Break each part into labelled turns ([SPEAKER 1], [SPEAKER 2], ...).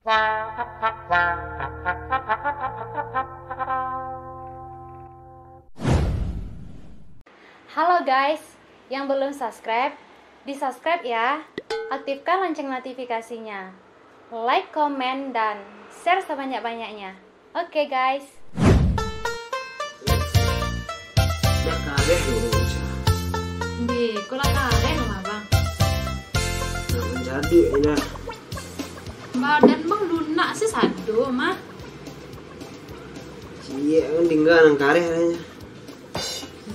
[SPEAKER 1] Halo guys, yang belum subscribe, di-subscribe ya. Aktifkan lonceng notifikasinya. Like, komen, dan share sebanyak-banyaknya. Oke guys.
[SPEAKER 2] Nak kareh dulu aja.
[SPEAKER 1] Di, kula kare mah bang.
[SPEAKER 2] Nak menjadi ya.
[SPEAKER 1] Badan bang lunak sih sado mah.
[SPEAKER 2] Cie kan tinggal nang kareh adanya.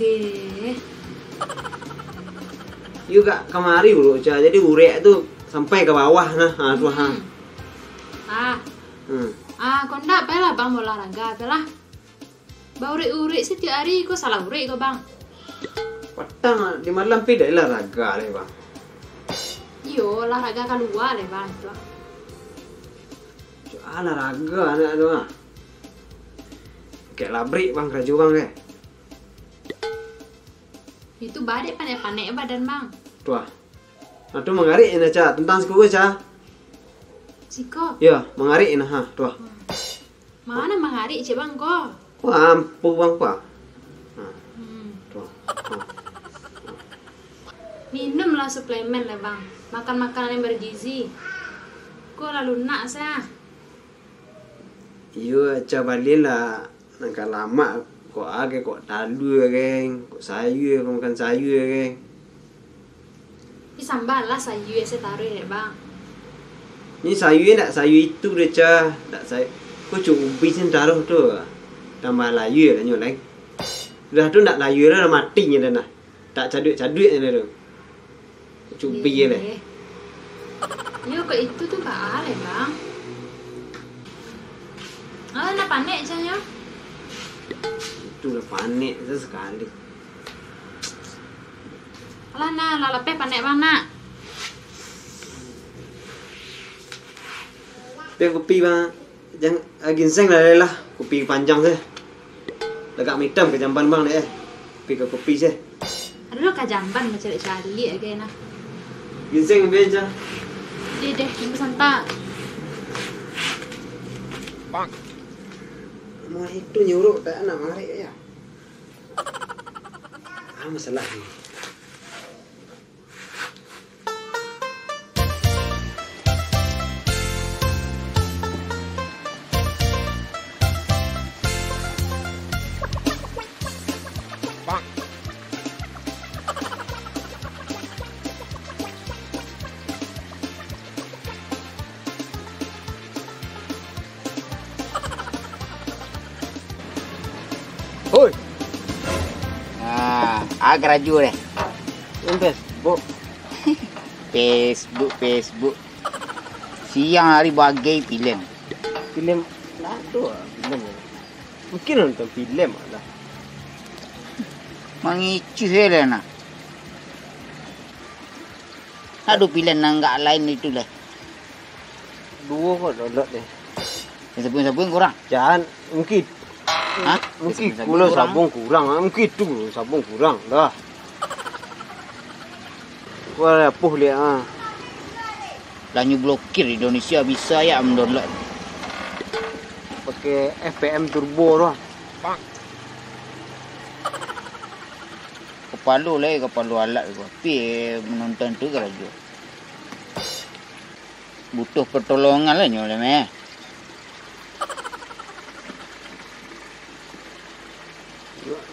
[SPEAKER 1] Deh.
[SPEAKER 2] Yuk kak kemari dulu aja. Jadi urek tuh sampai ke bawah nah, tuh ha.
[SPEAKER 1] Kondak pelah bang olahraga pelah. Ba urik sih tiap hari kok salah urik kok bang.
[SPEAKER 2] Patang di malam pi dah olahraga le bang.
[SPEAKER 1] Iyo olahraga keluar le bang tuh.
[SPEAKER 2] Olahraga anak tu ah. Kayak labrik bang kerja bang ke.
[SPEAKER 1] Itu badai panek-panek badan bang.
[SPEAKER 2] Tuh ah. Nah tu mengarik ini aja tentang sekolah aja.
[SPEAKER 1] Siko.
[SPEAKER 2] Ya mengarik ini ha tuh.
[SPEAKER 1] Mana mengarik cik bang kok?
[SPEAKER 2] Wah ampuh bang pak. Tuh.
[SPEAKER 1] Minumlah suplemen lah bang. Makan makanan yang bergizi. Kok lalu nak sah?
[SPEAKER 2] Iyo aja balik lah. Nak lama kok age kok talu geng, kok sayur kok makan sayur geng.
[SPEAKER 1] Ini sambal lah sayur yang saya taruh ya bang.
[SPEAKER 2] Ni sayur nak sayur itu dia cah, tak sayur. Kau cuba ubi sen taruh tu. Tambah layu lah nyoleng. Dah tu nak layu dah matinya dah nah. Tak caduk-caduk je dah tu. Cuba ubi lah.
[SPEAKER 1] Yo kok itu tuh bah ya bang. Nak panik aja ya.
[SPEAKER 2] Itulah panik sesekali.
[SPEAKER 1] Alah nah, lalape panik bang nak.
[SPEAKER 2] Biar kopi bang. Jangan ginseng lah. Kopi panjang je. Legak hitam ke jamban bang deh. Kopi ke kopi je.
[SPEAKER 1] Aduh kajamban macam cari aja nah.
[SPEAKER 2] Ginseng biar je.
[SPEAKER 1] Deh, ibu santak.
[SPEAKER 2] Bang. Mau itu nyuruh tak nak mari ya. Masalah ni.
[SPEAKER 3] Hoi. Raju deh.
[SPEAKER 2] Facebook.
[SPEAKER 3] Facebook. Siang hari bagai filem.
[SPEAKER 2] Filem lah tu filem. Mungkin nonton filem lah.
[SPEAKER 3] Mengicu saya lah. Aduh filem enggak lain itu lah.
[SPEAKER 2] Dua kok download deh.
[SPEAKER 3] Sabun kurang.
[SPEAKER 2] Jangan mungkin.
[SPEAKER 3] Hah?
[SPEAKER 2] Mungkin kalau sabun kurang, mungkin tu sabun kurang dah. Kau puh lihat ah.
[SPEAKER 3] Lanyu blokir Indonesia bisa ya mendownload.
[SPEAKER 2] Pakai FPM turbo doh.
[SPEAKER 3] Kepalu alat gua. Tapi menonton tu kerja. Butuh pertolongan lah nyolah meh.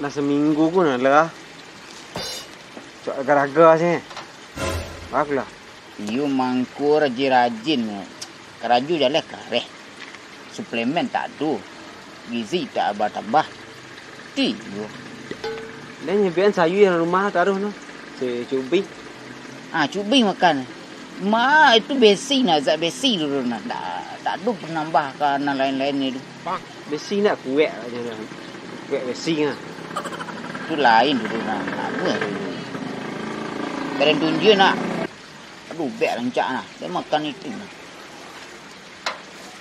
[SPEAKER 2] Nah seminggu pun lah. Cak garaga sih. Baglah.
[SPEAKER 3] Iyo mangku rajin. Keraju jalan kareh. Suplemen tak ada. Gizi tak tambah. Tiyo.
[SPEAKER 2] Dan nyebian sayur yang rumah taruh no. Si cubi.
[SPEAKER 3] Cubi makan. Itu besi nak zat besi dulu nak. Tak ada penambah karena lain-lain itu.
[SPEAKER 2] Besi nak kuek aja dah. Kuek besi ah.
[SPEAKER 3] Itu lain dulu nak. Apa dulu. Badan tunjuk nak. Aduh, bek rancak nak. Dia makan itu nak.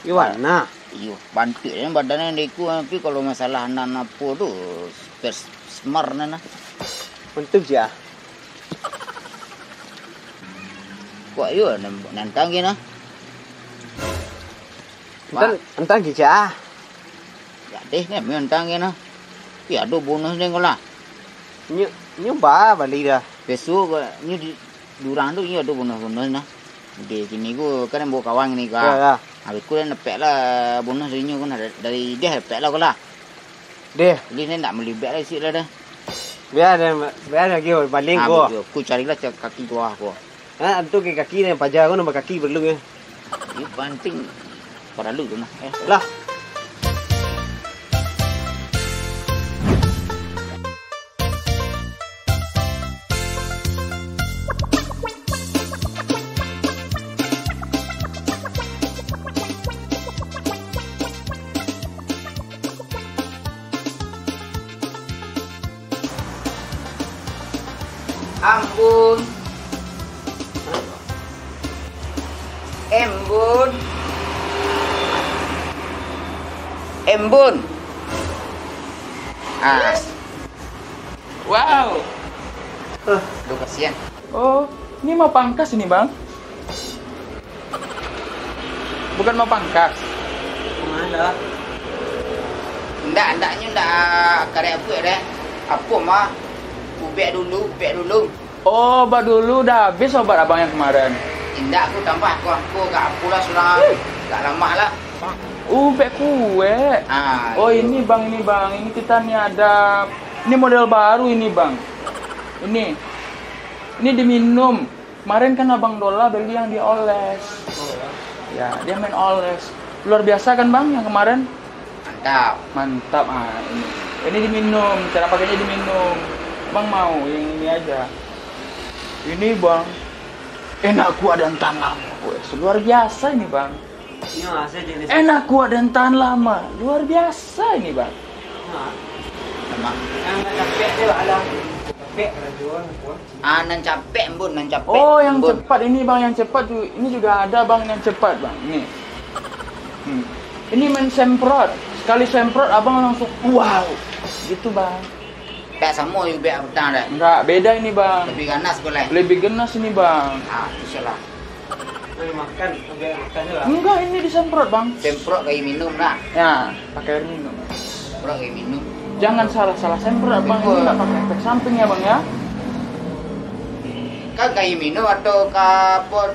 [SPEAKER 2] Iwan nah.
[SPEAKER 3] Iyo, bantu ya badannya deku tapi kalau masalah anak apa tu smart nah.
[SPEAKER 2] Untuk je ah.
[SPEAKER 3] Kok iyo nantang gina.
[SPEAKER 2] Entar gica.
[SPEAKER 3] Ya deh nih mentang no. Ya do bonus deh kau lah.
[SPEAKER 2] Nyu ba balik dah.
[SPEAKER 3] Besok ni di durang tu ni ada bonus nah. Di sini ku kan bawa kawan ni
[SPEAKER 2] Ya
[SPEAKER 3] kan.
[SPEAKER 2] ya.
[SPEAKER 3] Habis ku nepek lah bonus dari ni kan dari dia nepek lah kau lah.
[SPEAKER 2] Deh,
[SPEAKER 3] Jadi ni nak melibet lah isi lah dah.
[SPEAKER 2] biar lagi balik ko.
[SPEAKER 3] Ku carilah kaki tua aku.
[SPEAKER 2] Ah, tu ke kaki ni pajar ko nama kaki perlu ke.
[SPEAKER 3] Ini penting pada lu tu nah.
[SPEAKER 2] Lah.
[SPEAKER 3] Ambon. Embun. Embun. Ah.
[SPEAKER 4] Wow.
[SPEAKER 3] Lu kasihan.
[SPEAKER 4] Oh, ini mau pangkas ini, Bang. Bukan mau pangkas.
[SPEAKER 2] Mana?
[SPEAKER 3] Ndaknya ndak karya apa ya deh. Apa mah? Ubek dulu.
[SPEAKER 4] Oh, obat dulu dah habis obat abang yang kemarin.
[SPEAKER 3] Indak aku tambah aku gak pula sudah gak lama lah.
[SPEAKER 4] Bek kue.
[SPEAKER 3] Ah.
[SPEAKER 4] Oh, ini Bang. Ini kita nih ada ini model baru ini, Bang. Ini diminum. Kemarin kan Abang Dola beli yang dioles. Ya, dia main oles. Luar biasa kan, Bang, yang kemarin?
[SPEAKER 3] Mantap.
[SPEAKER 4] Mantap. Ini diminum, cara pakainya diminum. Bang mau yang ini aja. Ini, Bang. Enak kuat dan tahan lama. Luar biasa ini, Bang. Enak kuat dan tahan lama. Luar biasa ini, Bang.
[SPEAKER 3] Memang.
[SPEAKER 2] Capek dia alam. Capek
[SPEAKER 3] Nan capek embun, nan capek.
[SPEAKER 4] Oh, yang
[SPEAKER 3] embun.
[SPEAKER 4] cepat ini, Bang, yang cepat tuh. Ini juga ada, Bang, yang cepat, Bang. Ini. Ini main semprot. Sekali semprot abang langsung wow. Gitu, Bang.
[SPEAKER 3] Tak sama you beg petang dah.
[SPEAKER 4] Enggak, beda ini, Bang.
[SPEAKER 3] Lebih ganas boleh.
[SPEAKER 4] Lebih genas ini, Bang.
[SPEAKER 3] Ah, insyaAllah.
[SPEAKER 2] makan lah.
[SPEAKER 4] Enggak, ini disemprot, Bang.
[SPEAKER 3] Semprot kayak minum lah.
[SPEAKER 4] Ya, pakai air minum.
[SPEAKER 3] Semprot kayak minum.
[SPEAKER 4] Jangan salah semprot, Bang. Ini enggak pakai efek samping ya, Bang ya.
[SPEAKER 3] Kan kayak minum atau kapot?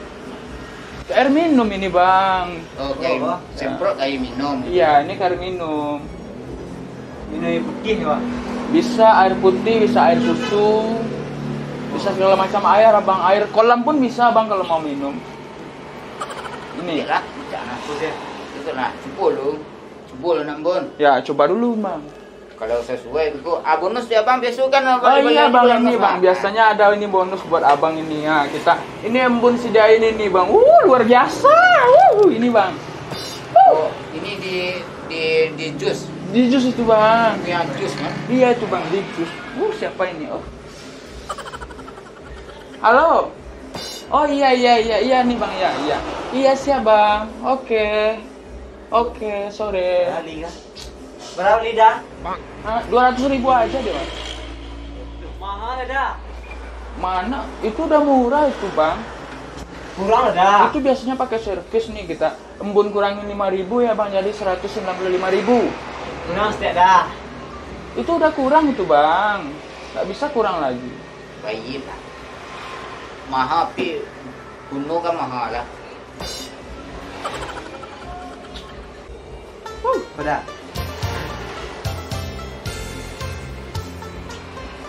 [SPEAKER 4] Air minum ini, Bang.
[SPEAKER 3] Oh, kayak semprot kayak minum.
[SPEAKER 4] Iya, ini air minum.
[SPEAKER 2] Ini putih ya, Pak.
[SPEAKER 4] Bisa air putih, bisa air susu, bisa segala macam air, Abang. Air kolam pun bisa, Bang, kalau mau minum. Ini.
[SPEAKER 3] Lah, jangan aku deh. Itu lah, cepul nak bon.
[SPEAKER 4] Ya, coba dulu, Bang.
[SPEAKER 3] Kalau sesuai itu, bonus dia Bang biasa kan.
[SPEAKER 4] Oh iya, Bang, ini, Bang. Biasanya ada ini bonus buat Abang ini ya. Ini embun sediain ini, Bang. Luar biasa. Ini, Bang.
[SPEAKER 3] Oh, ini di jus.
[SPEAKER 4] Di jus itu, Bang.
[SPEAKER 3] Punya jus kan?
[SPEAKER 4] Iya itu, Bang, di jus. Siapa ini? Oh. Halo. Oh iya nih, Bang, iya. Iya siap, Bang. Oke, sore.
[SPEAKER 2] Berapa lidah?
[SPEAKER 4] 200.000 aja deh, Bang.
[SPEAKER 2] Mahal dah.
[SPEAKER 4] Mana? Itu udah murah itu, Bang.
[SPEAKER 2] Kurang dah.
[SPEAKER 4] Itu biasanya pakai servis nih kita. Embun kurangin 5.000 ya, Bang, jadi 195.000.
[SPEAKER 2] Kurang setiap dah.
[SPEAKER 4] Itu udah kurang itu, Bang. Nggak bisa kurang lagi.
[SPEAKER 3] Baik lah. Mahal pi. Kuno kan mahal lah.
[SPEAKER 2] Pada.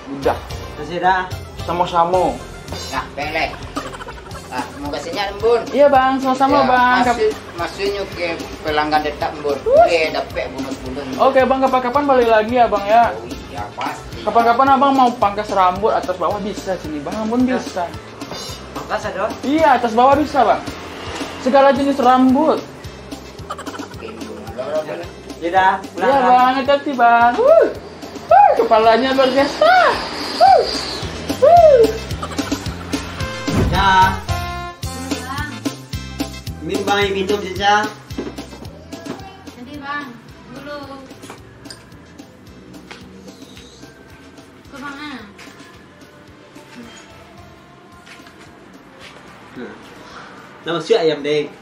[SPEAKER 4] Udah.
[SPEAKER 2] Masih dah.
[SPEAKER 4] Sama-sama.
[SPEAKER 3] Nah, pelek. Mau kasihnya embun.
[SPEAKER 4] Iya, Bang, sama-sama,
[SPEAKER 3] Ya,
[SPEAKER 4] Bang.
[SPEAKER 3] Maksudnya ke pelanggan tetap embun. Boleh dapat bonus-bonus.
[SPEAKER 4] Oke, Bang, kapan-kapan balik lagi ya, Bang ya.
[SPEAKER 3] Oh iya pasti.
[SPEAKER 4] Kapan-kapan Abang mau pangkas rambut atas bawah bisa sini, Bang. Ampun bisa.
[SPEAKER 2] Makas ada.
[SPEAKER 4] Iya, atas bawah bisa, Bang. Segala jenis rambut.
[SPEAKER 3] Oke, embun. Lalu boleh.
[SPEAKER 2] Ya dah.
[SPEAKER 4] Iya, Bang, hati-hati, Bang. Kepalanya luar biasa.
[SPEAKER 2] Dah.
[SPEAKER 1] Bang,
[SPEAKER 2] Min bang minum saja.
[SPEAKER 1] nanti Bang, dulu. Ke mana?
[SPEAKER 2] Nama siapa ayam dek?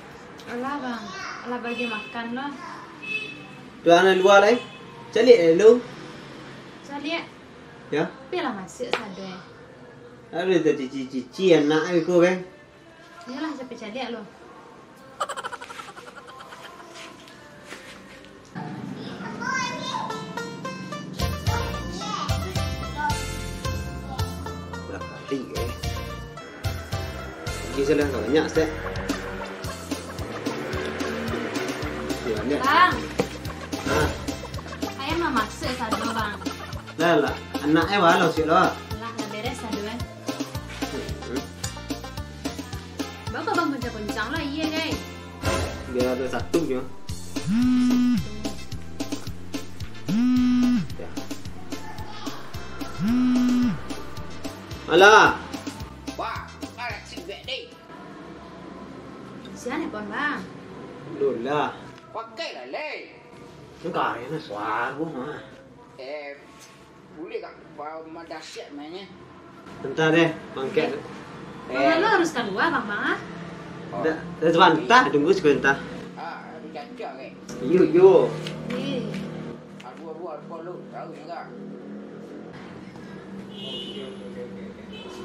[SPEAKER 1] Alah, Bang. Lah bagi makan loh.
[SPEAKER 2] Dua anak luar lain. Calik lu.
[SPEAKER 1] Saya
[SPEAKER 2] Ya.
[SPEAKER 1] pilih masuk sadu.
[SPEAKER 2] Ada tadi cici anak aku kan.
[SPEAKER 1] Iyalah sampai calik loh.
[SPEAKER 2] Berapa kali ke? Pergi sana banyak set. Ya, banyak.
[SPEAKER 1] Bang,
[SPEAKER 2] Ah,
[SPEAKER 1] ayam mau masuk sadu bang.
[SPEAKER 2] lah, anaknya walau sih lo.
[SPEAKER 1] Lah udah beres sadu kan. Bang kok bang kencang lah iya guys.
[SPEAKER 2] Biar ada satu je. Ya. Alah,
[SPEAKER 3] Wah, ada sibuk deh.
[SPEAKER 1] Siapa nih pon bang?
[SPEAKER 2] lah.
[SPEAKER 3] Pakailah leh.
[SPEAKER 2] Enggak ada suara mah.
[SPEAKER 3] Boleh tak bawa madasiat mainnya?
[SPEAKER 2] Bentar deh, bangkit.
[SPEAKER 1] Bang lo harus keluar bang bang ah.
[SPEAKER 2] Dah, sebentar, tunggu sebentar.
[SPEAKER 3] Ada cacak ke?
[SPEAKER 2] Yo.
[SPEAKER 1] Ih,
[SPEAKER 3] Abu lu tahu enggak?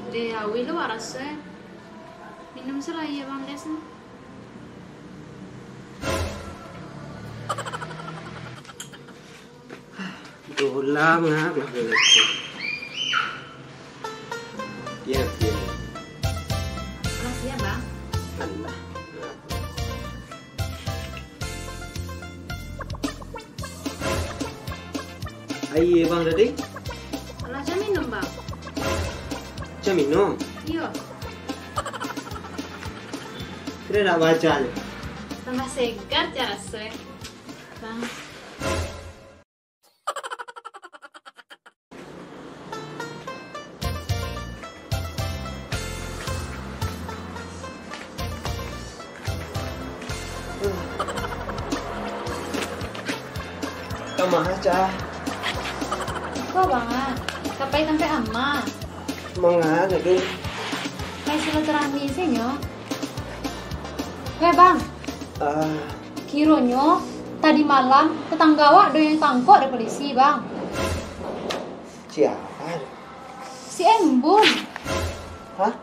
[SPEAKER 1] deh awi lo rasa. Minum sela iya bang desa.
[SPEAKER 2] Ulang ah, Ya, ya.
[SPEAKER 1] Makasih ya bang.
[SPEAKER 2] Allah. Ayo bang tadi,
[SPEAKER 1] Lah saya minum bang.
[SPEAKER 2] macam minum.
[SPEAKER 1] Iya.
[SPEAKER 2] Kita nak baca ni.
[SPEAKER 1] Tambah segar cara saya. Bang.
[SPEAKER 2] Kamu aja.
[SPEAKER 1] Kok bang ah? Sampai ama.
[SPEAKER 2] Mengah tadi.
[SPEAKER 1] Kayak silaturahmi sih nyo. Bang. Kironyo tadi malam tetangga awak do yang tangkap ada polisi bang.
[SPEAKER 2] Siapa?
[SPEAKER 1] Si Embun.
[SPEAKER 2] Hah?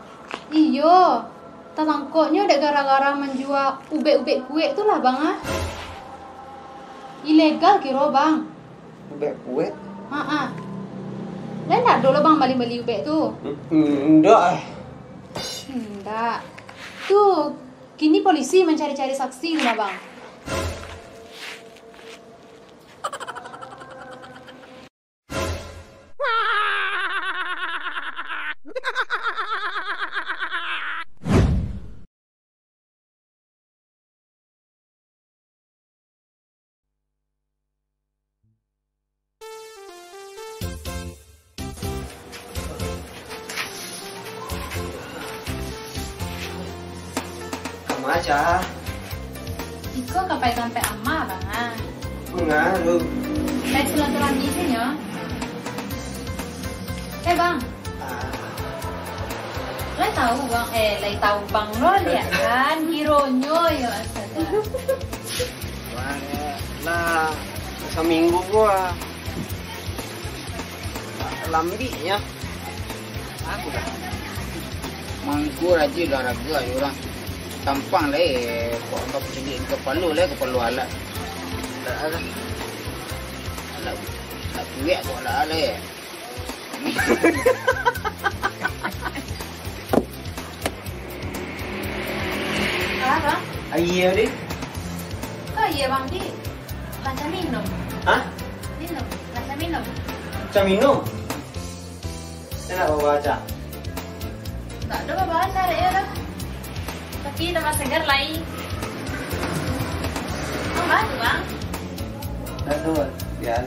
[SPEAKER 1] Iyo. Tetangkoknya udah gara-gara menjual ube-ube kue tuh lah bang ah. Ilegal kiro bang.
[SPEAKER 2] Ube kue?
[SPEAKER 1] Ah. Lain tak dulu bang beli-beli ube tuh.
[SPEAKER 2] Enggak.
[SPEAKER 1] Enggak. Tuh, kini polisi mencari-cari saksi lah bang.
[SPEAKER 2] Kamu aja.
[SPEAKER 1] Iko sampai ama bang ah.
[SPEAKER 2] Mengah lu.
[SPEAKER 1] Kayak silaturahmi sih nyo. Bang. Lai tahu bang, lai tahu bang lo lihat kan kironyo ya astaga.
[SPEAKER 2] Lah, seminggu gua lambinya.
[SPEAKER 3] Aku dah. Mangku aja dah raga orang. Tampang leh, kok angkat sini kepala leh kepala alat. Alat kuat kok lah leh.
[SPEAKER 1] Apa?
[SPEAKER 2] Iya deh.
[SPEAKER 1] Oh iya bang di. Lancar minum.
[SPEAKER 2] Hah?
[SPEAKER 1] Minum. Lancar minum.
[SPEAKER 2] Macam minum? Saya nak bawa baca.
[SPEAKER 1] Tak ada apa cari ya dah. Tapi nama segar lain. Apa tu bang?
[SPEAKER 2] Betul, ya.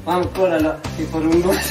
[SPEAKER 2] Mangkul lalu di perundus.